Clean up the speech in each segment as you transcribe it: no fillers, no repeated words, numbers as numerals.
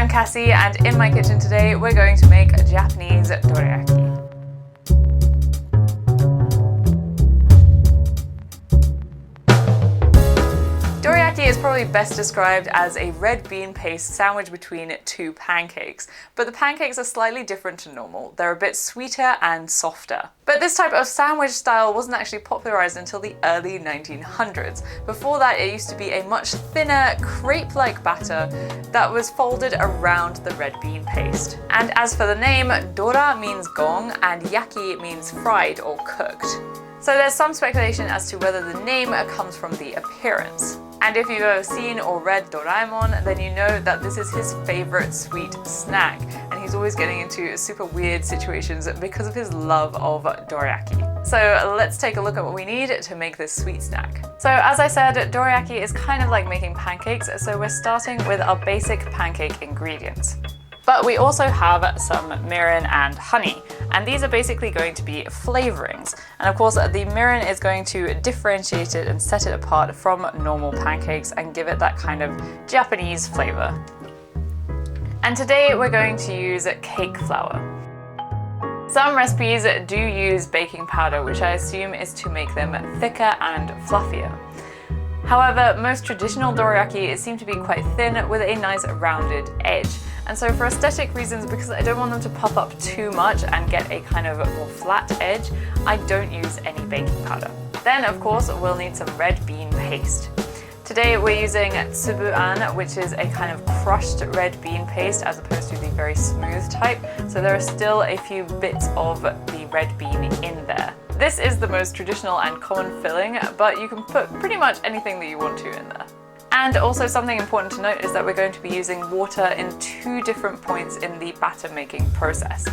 I'm Cassie, and in my kitchen today we're going to make Japanese dorayaki. Dorayaki is probably best described as a red bean paste sandwich between two pancakes, but the pancakes are slightly different to normal. They're a bit sweeter and softer. But this type of sandwich style wasn't actually popularized until the early 1900s. Before that, it used to be a much thinner, crepe-like batter that was folded around the red bean paste. And as for the name, Dora means gong and yaki means fried or cooked. So there's some speculation as to whether the name comes from the appearance. And if you've ever seen or read Doraemon, then you know that this is his favorite sweet snack, and he's always getting into super weird situations because of his love of dorayaki. So let's take a look at what we need to make this sweet snack. So as I said, dorayaki is kind of like making pancakes, so we're starting with our basic pancake ingredients. But we also have some mirin and honey, and these are basically going to be flavorings. And of course, the mirin is going to differentiate it and set it apart from normal pancakes and give it that kind of Japanese flavor. And today we're going to use cake flour. Some recipes do use baking powder, which I assume is to make them thicker and fluffier. However, most traditional dorayaki seem to be quite thin with a nice rounded edge. And so for aesthetic reasons, because I don't want them to puff up too much and get a kind of more flat edge, I don't use any baking powder. Then of course we'll need some red bean paste. Today we're using Tsubu-an, which is a kind of crushed red bean paste as opposed to the very smooth type, so there are still a few bits of the red bean in there. This is the most traditional and common filling, but you can put pretty much anything that you want to in there. And also something important to note is that we're going to be using water in two different points in the batter making process.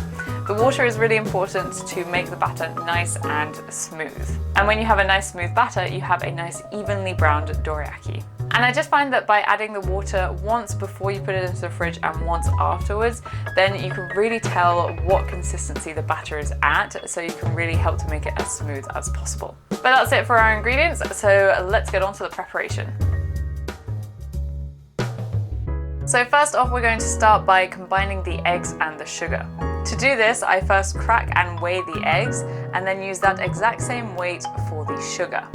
The water is really important to make the batter nice and smooth. And when you have a nice smooth batter, you have a nice evenly browned dorayaki. And I just find that by adding the water once before you put it into the fridge and once afterwards, then you can really tell what consistency the batter is at, so you can really help to make it as smooth as possible. But that's it for our ingredients, so let's get on to the preparation. So first off, we're going to start by combining the eggs and the sugar. To do this, I first crack and weigh the eggs, and then use that exact same weight for the sugar.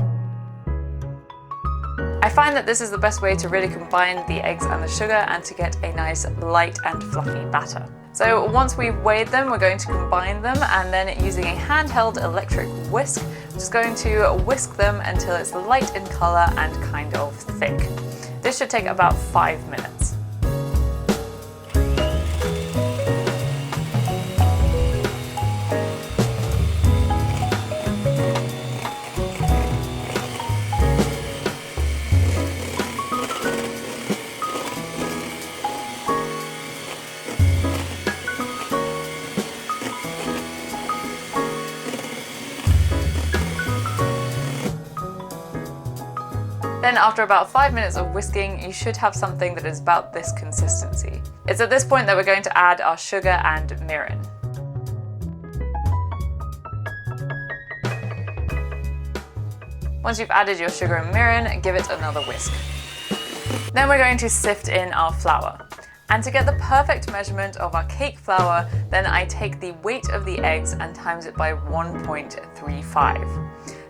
I find that this is the best way to really combine the eggs and the sugar and to get a nice light and fluffy batter. So once we've weighed them, we're going to combine them, and then using a handheld electric whisk, just going to whisk them until it's light in color and kind of thick. This should take about 5 minutes. Then after about 5 minutes of whisking, you should have something that is about this consistency. It's at this point that we're going to add our sugar and mirin. Once you've added your sugar and mirin, give it another whisk. Then we're going to sift in our flour. And to get the perfect measurement of our cake flour, then I take the weight of the eggs and times it by 1.35.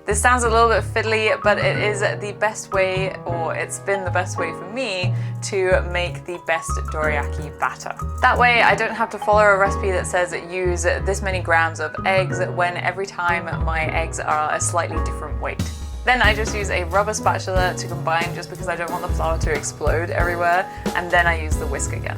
This sounds a little bit fiddly, but it is the best way, or it's been the best way for me, to make the best dorayaki batter. That way I don't have to follow a recipe that says use this many grams of eggs when every time my eggs are a slightly different weight. Then I just use a rubber spatula to combine, just because I don't want the flour to explode everywhere, and then I use the whisk again.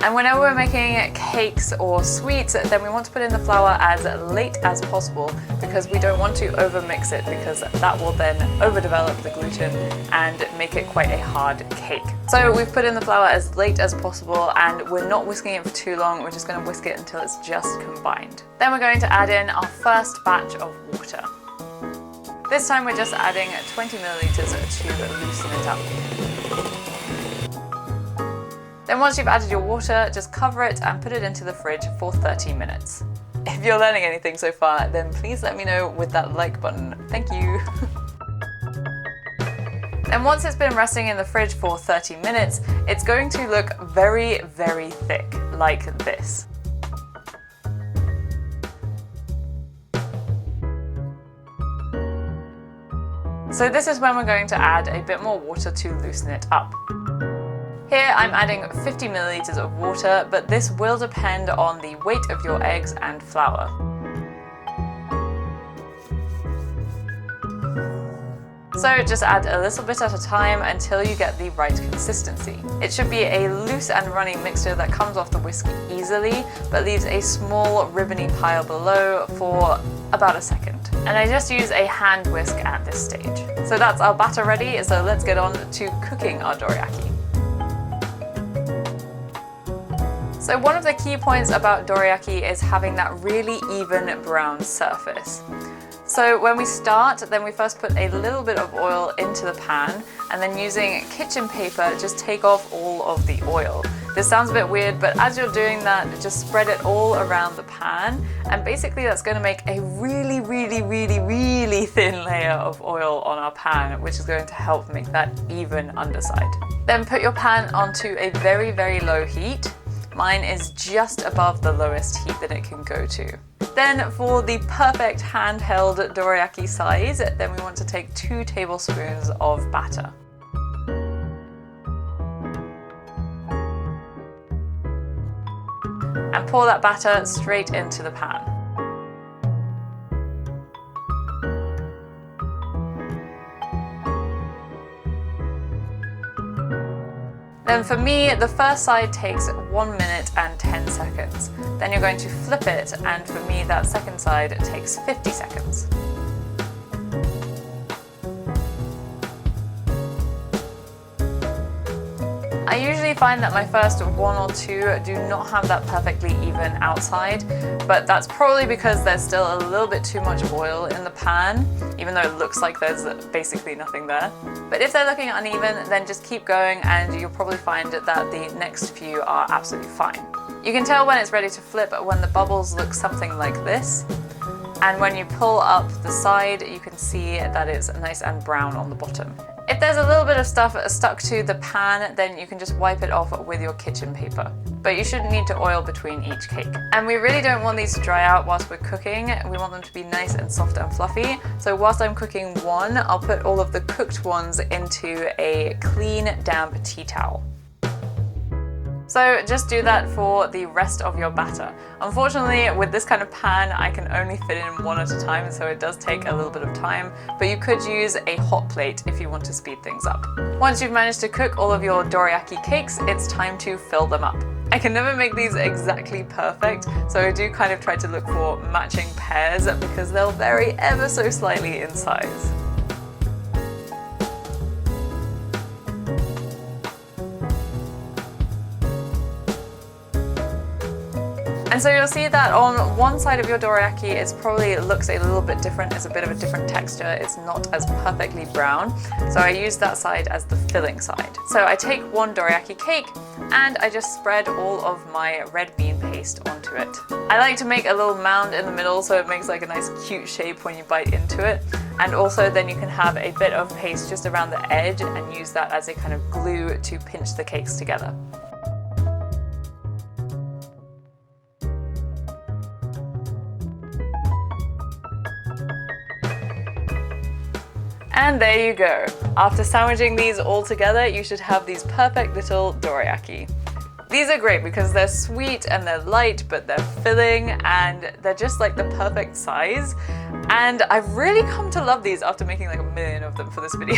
And whenever we're making cakes or sweets, then we want to put in the flour as late as possible, because we don't want to overmix it, because that will then overdevelop the gluten and make it quite a hard cake. So we've put in the flour as late as possible, and we're not whisking it for too long. We're just going to whisk it until it's just combined. Then we're going to add in our first batch of water. This time we're just adding 20 milliliters to loosen it up. Then once you've added your water, just cover it and put it into the fridge for 30 minutes. If you're learning anything so far, then please let me know with that like button. Thank you. Then once it's been resting in the fridge for 30 minutes, it's going to look very, very thick, like this. So this is when we're going to add a bit more water to loosen it up. Here I'm adding 50 milliliters of water, but this will depend on the weight of your eggs and flour. So just add a little bit at a time until you get the right consistency. It should be a loose and runny mixture that comes off the whisk easily, but leaves a small ribbony pile below for about a second. And I just use a hand whisk at this stage. So that's our batter ready, so let's get on to cooking our dorayaki. So one of the key points about dorayaki is having that really even brown surface. So when we start, then we first put a little bit of oil into the pan, and then using kitchen paper, just take off all of the oil. This sounds a bit weird, but as you're doing that, just spread it all around the pan, and basically that's going to make a really, really, really, really thin layer of oil on our pan, which is going to help make that even underside. Then put your pan onto a very, very low heat. Mine is just above the lowest heat that it can go to. Then for the perfect handheld dorayaki size, then we want to take 2 tablespoons of batter. And pour that batter straight into the pan. Then for me, the first side takes 1 minute and 10 seconds. Then you're going to flip it, and for me that second side takes 50 seconds. I usually find that my first 1 or 2 do not have that perfectly even outside, but that's probably because there's still a little bit too much oil in the pan, even though it looks like there's basically nothing there. But if they're looking uneven, then just keep going and you'll probably find that the next few are absolutely fine. You can tell when it's ready to flip when the bubbles look something like this. And when you pull up the side, you can see that it's nice and brown on the bottom. If there's a little bit of stuff stuck to the pan, then you can just wipe it off with your kitchen paper. But you shouldn't need to oil between each cake. And we really don't want these to dry out whilst we're cooking. We want them to be nice and soft and fluffy. So whilst I'm cooking one, I'll put all of the cooked ones into a clean, damp tea towel. So just do that for the rest of your batter. Unfortunately, with this kind of pan, I can only fit in 1 at a time, so it does take a little bit of time, but you could use a hot plate if you want to speed things up. Once you've managed to cook all of your dorayaki cakes, it's time to fill them up. I can never make these exactly perfect, so I do kind of try to look for matching pairs because they'll vary ever so slightly in size. And so you'll see that on one side of your dorayaki, it probably looks a little bit different. It's a bit of a different texture. It's not as perfectly brown. So I use that side as the filling side. So I take 1 dorayaki cake and I just spread all of my red bean paste onto it. I like to make a little mound in the middle so it makes like a nice cute shape when you bite into it. And also then you can have a bit of paste just around the edge and use that as a kind of glue to pinch the cakes together. And there you go. After sandwiching these all together, you should have these perfect little dorayaki. These are great because they're sweet and they're light, but they're filling and they're just like the perfect size. And I've really come to love these after making like 1 million of them for this video.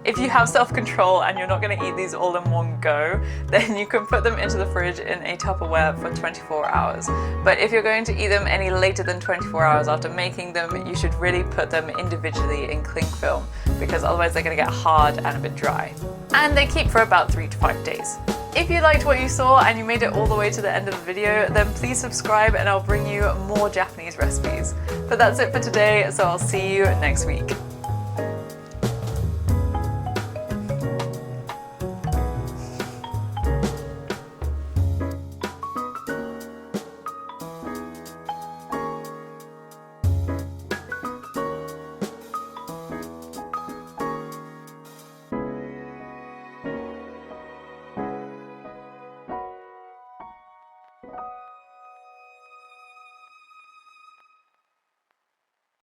If you have self-control and you're not going to eat these all in one go, then you can put them into the fridge in a Tupperware for 24 hours. But if you're going to eat them any later than 24 hours after making them, you should really put them individually in cling film because otherwise they're going to get hard and a bit dry. And they keep for about 3 to 5 days. If you liked what you saw and you made it all the way to the end of the video, then please subscribe and I'll bring you more Japanese recipes. But that's it for today, so I'll see you next week.